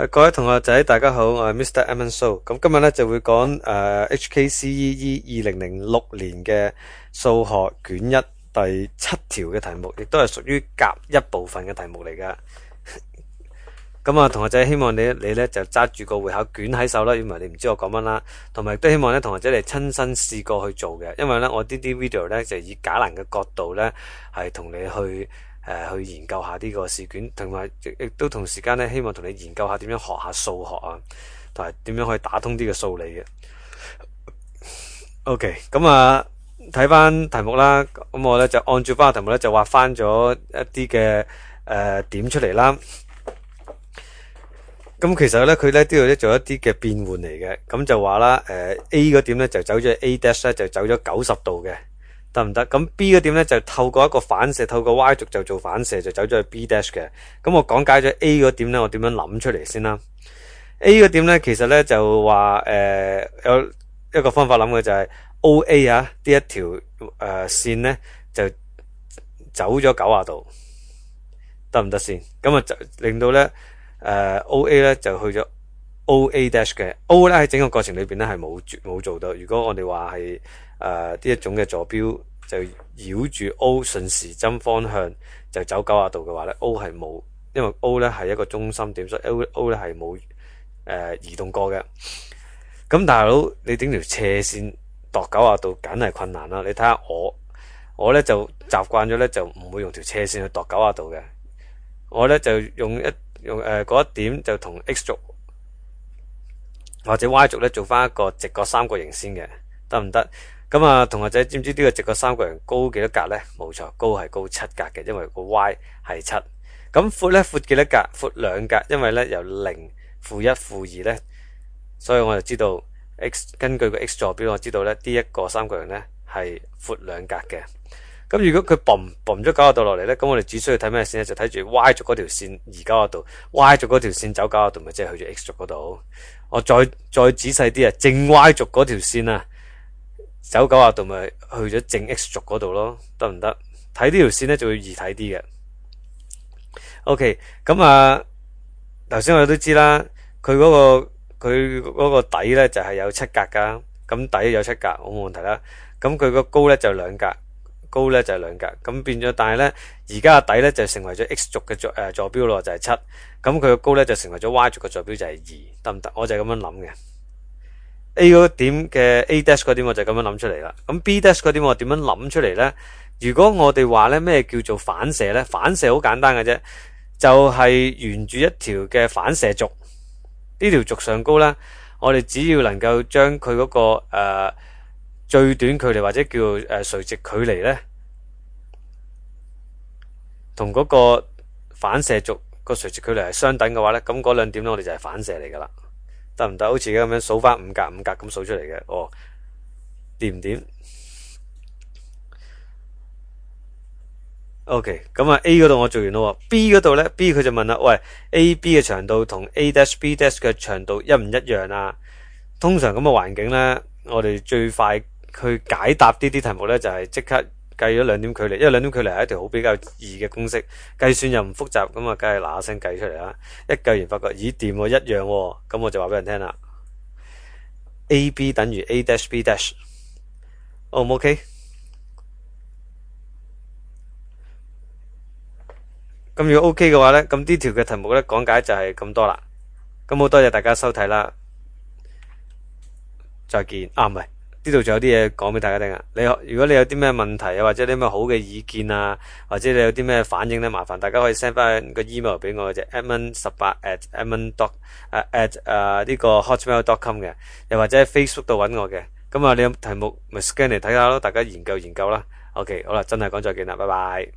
各位同學仔，大家好，我係 Mr. Edmund So。咁今日咧就會講HKCEE 2006年嘅數學卷一第7條嘅題目，亦都係屬於甲一部分嘅題目嚟噶。咁啊，同學仔希望你咧就揸住個會考卷喺手啦，因為你唔知我講乜啦。同埋亦都希望咧同學仔你親身試過去做嘅，因為咧我呢啲 video 咧就以假難嘅角度咧係同你去研究下呢個試卷，同埋亦都同時間咧希望同你研究下點樣學下數學啊，同埋點樣可以打通呢個數理嘅。OK， 咁啊睇翻題目啦，咁我咧就按照翻個題目咧就畫翻咗一啲嘅點出嚟啦。咁其實咧佢咧都要咧做一啲嘅變換嚟嘅，咁就話啦A 嗰點咧就走咗 A dash 咧就走咗90度嘅。得唔得？咁 B 嗰點咧就透過一個反射，透過 Y 軸就做反射，就走咗去 B dash 嘅。咁我講解咗 A 嗰點咧，我點樣諗出嚟先啦？A 嗰點咧，其實咧就話有一個方法諗嘅就係 OA 啊，呢一條線咧就走咗90度，得唔得先？咁啊就令到咧OA 咧就去咗 OA dash 嘅。O 咧喺整個過程裏邊咧係冇做到。如果我哋話係呢一種嘅坐標就繞住 O 順時針方向就走90度嘅話咧 ，O 係冇，因為 O 咧係一個中心點，所以 O 咧係冇移動過嘅。咁大佬你整條斜線度90度，梗係困難啦。你睇下我咧就習慣咗咧就唔會用條斜線去度90度嘅，我咧就用嗰一點就同 X 軸或者 Y 軸咧做翻一個直角三角形先嘅，得唔得？咁啊，同學仔知唔知呢個直角三角形高幾多格呢？冇錯，高係高7格嘅，因為個 Y 係7。咁闊呢？闊幾多格？闊2格，因為呢由0、負1、負2呢，所以我就知道 根據個 X 坐標，我知道呢呢一個三角形呢係闊2格嘅。咁如果佢嘣咗90度落嚟呢，咁我哋只需要睇咩線呢？就睇住 Y 軸嗰條線移90度，Y 軸嗰條線走90度，咪即係去咗 X 軸嗰度。我再仔細啲啊，正 Y 軸嗰條線啊，走90度咪去咗正 X 軸嗰度咯，得唔得？睇呢條線咧就會易睇啲嘅。OK， 咁啊，頭先我哋都知啦，佢嗰個底咧就係有7格噶，咁底有7格，好冇問題啦。咁佢個高咧就2格，高咧就係2格，咁變咗，但係咧而家個底咧就成為咗 X 軸嘅坐標咯，就係7。咁佢個高咧就成為咗 Y 軸嘅坐標，就係2，得唔得？我就係咁樣諗嘅。A 嗰點嘅 A dash 嗰點我就咁樣諗出嚟啦。咁 B dash 嗰點我點樣諗出嚟呢？如果我哋話呢咩叫做反射呢？反射好簡單嘅啫，就係沿住一條嘅反射軸，呢條軸上高呢，我哋只要能夠將佢嗰個最短距離或者叫垂直距離呢，同嗰個反射軸個垂直距離係相等嘅話呢，咁嗰兩點呢，我哋就係反射嚟噶啦。得唔得？好似而家咁樣數翻5格5格咁數出嚟嘅，哦，掂唔掂 ？OK， 咁啊 A 嗰度我做完咯，B 嗰度咧 ，B 佢就問啦，喂 ，AB 嘅長度同 A dash B dash 嘅長度一唔一樣啊？通常咁嘅環境咧，我哋最快去解答呢啲題目咧，就係即刻計咗兩點距離，因為兩點距離係一條好比較易嘅公式，計算又唔複雜，咁啊，梗係嗱嗱聲計出嚟啦。一計完發覺，咦掂喎，一樣喎，咁我就話俾人聽啦。AB 等於 A dash B dash，O 唔 OK？ 咁如果 OK 嘅話咧，咁呢條嘅題目咧講解就係咁多啦。咁好多謝大家收睇啦，再見。唔係。呢度仲有啲嘢講俾大家聽啊！如果你有啲咩問題啊，或者啲咩好嘅意見啊，或者你有啲咩反應咧，麻煩大家可以 send 翻個 email 俾我嘅啫 ，edmund18@edmund. 呢個 hotmail.com 嘅，又或者喺 Facebook 度揾我嘅。咁啊，你有題目咪 scan 嚟睇下咯，大家研究研究啦。OK， 好啦，真係講再見啦，拜拜。